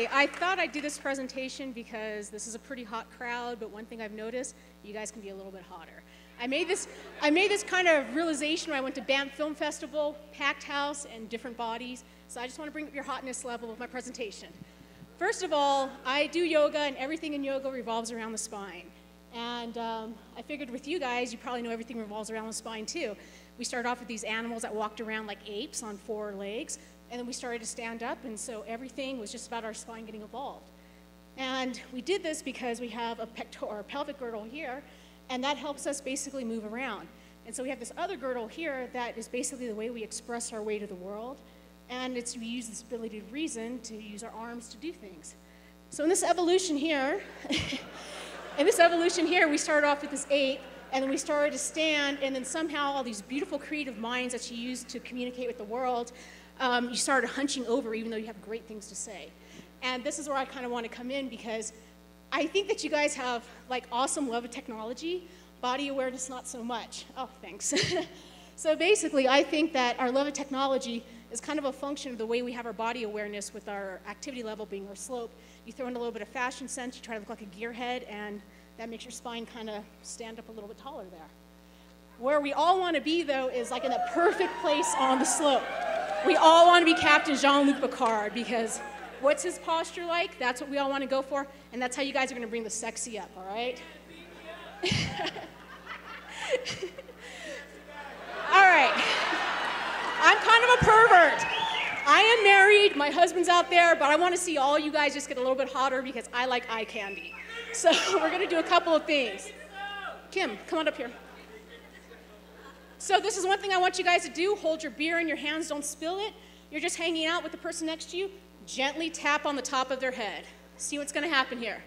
Okay, I thought I'd do this presentation because this is a pretty hot crowd, but one thing I've noticed, you guys can be a little bit hotter. I made this kind of realization when I went to Banff Film Festival, packed house, and different bodies, so I just want to bring up your hotness level with my presentation. First of all, I do yoga, and everything in yoga revolves around the spine. And I figured with you guys, you probably know everything revolves around the spine too. We started off with these animals that walked around like apes on 4 legs, and then we started to stand up, and so everything was just about our spine getting evolved. And we did this because we have a pelvic girdle here, and that helps us basically move around. And so we have this other girdle here that is basically the way we express our way to the world, and we use this ability to reason to use our arms to do things. So in this evolution here, we started off with this ape, and then we started to stand, and then somehow all these beautiful creative minds that you use to communicate with the world, you started hunching over even though you have great things to say. And this is where I kind of want to come in because I think that you guys have like awesome love of technology, body awareness not so much. Oh, thanks. So basically I think that our love of technology is kind of a function of the way we have our body awareness with our activity level being our slope. You throw in a little bit of fashion sense, you try to look like a gearhead, and that makes your spine kind of stand up a little bit taller there. Where we all want to be, though, is like in a perfect place on the slope. We all want to be Captain Jean-Luc Picard because what's his posture like? That's what we all want to go for, and that's how you guys are going to bring the sexy up, all right? All right. I'm kind of a pervert. I am married, my husband's out there, but I want to see all you guys just get a little bit hotter because I like eye candy. So we're going to do a couple of things. Kim, come on up here. So this is one thing I want you guys to do. Hold your beer in your hands, don't spill it. You're just hanging out with the person next to you. Gently tap on the top of their head. See what's going to happen here.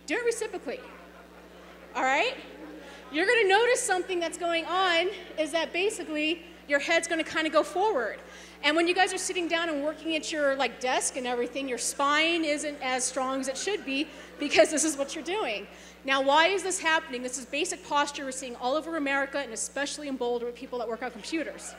Do it reciprocally. All right? You're going to notice something that's going on is that basically your head's going to kind of go forward. And when you guys are sitting down and working at your desk and everything, your spine isn't as strong as it should be because this is what you're doing. Now, why is this happening? This is basic posture we're seeing all over America and especially in Boulder with people that work on computers.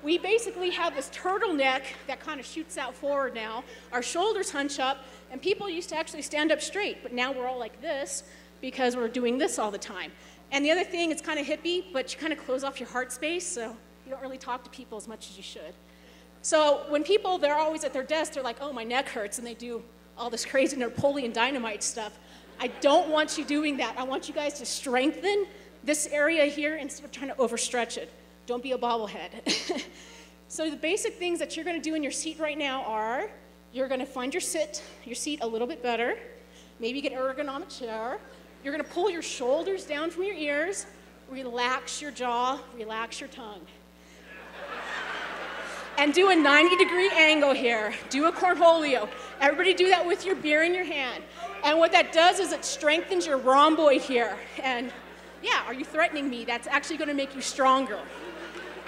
We basically have this turtleneck that kind of shoots out forward now. Our shoulders hunch up, and people used to actually stand up straight, but now we're all like this because we're doing this all the time. And the other thing, it's kind of hippie, but you kind of close off your heart space, so you don't really talk to people as much as you should. So when people, they're always at their desk, they're like, oh, my neck hurts, and they do all this crazy Napoleon Dynamite stuff. I don't want you doing that. I want you guys to strengthen this area here instead of trying to overstretch it. Don't be a bobblehead. So the basic things that you're going to do in your seat right now are, you're going to find your seat a little bit better. Maybe get an ergonomic chair. You're going to pull your shoulders down from your ears. Relax your jaw. Relax your tongue. And do a 90-degree angle here. Do a cornholio. Everybody do that with your beer in your hand. And what that does is it strengthens your rhomboid here. And yeah, are you threatening me? That's actually going to make you stronger.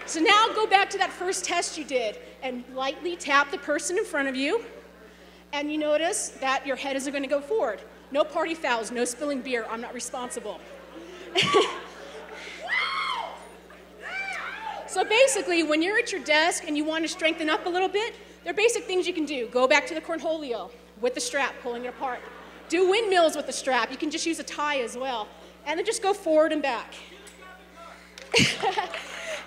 So now go back to that first test you did and lightly tap the person in front of you. And you notice that your head isn't going to go forward. No party fouls, no spilling beer. I'm not responsible. So basically, when you're at your desk and you want to strengthen up a little bit, there are basic things you can do. Go back to the cornholio with the strap, pulling it apart. Do windmills with the strap. You can just use a tie as well. And then just go forward and back.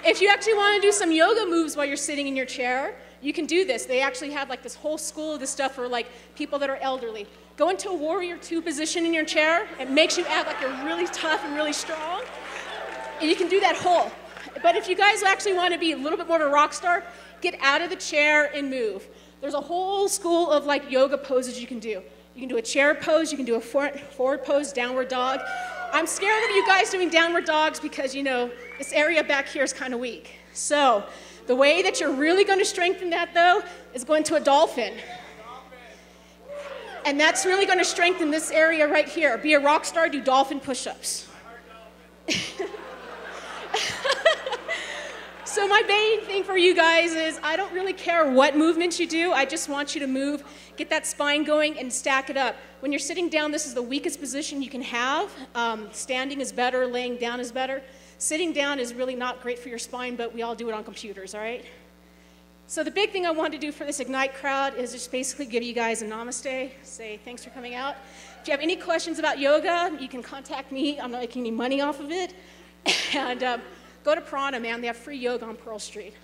If you actually want to do some yoga moves while you're sitting in your chair, you can do this. They actually have like this whole school of this stuff for like people that are elderly. Go into a warrior 2 position in your chair. It makes you act like you're really tough and really strong. And you can do that whole. But if you guys actually want to be a little bit more of a rock star, get out of the chair and move. There's a whole school of like yoga poses you can do. You can do a chair pose, you can do a forward pose, downward dog. I'm scared of you guys doing downward dogs because, you know, this area back here is kind of weak. So the way that you're really going to strengthen that, though, is going to a dolphin. And that's really going to strengthen this area right here. Be a rock star, do dolphin push-ups. So my main thing for you guys is I don't really care what movements you do. I just want you to move, get that spine going, and stack it up. When you're sitting down, this is the weakest position you can have. Standing is better. Laying down is better. Sitting down is really not great for your spine, but we all do it on computers, all right? So the big thing I wanted to do for this Ignite crowd is just basically give you guys a namaste, say thanks for coming out. If you have any questions about yoga, you can contact me. I'm not making any money off of it. And go to Prana, man. They have free yoga on Pearl Street.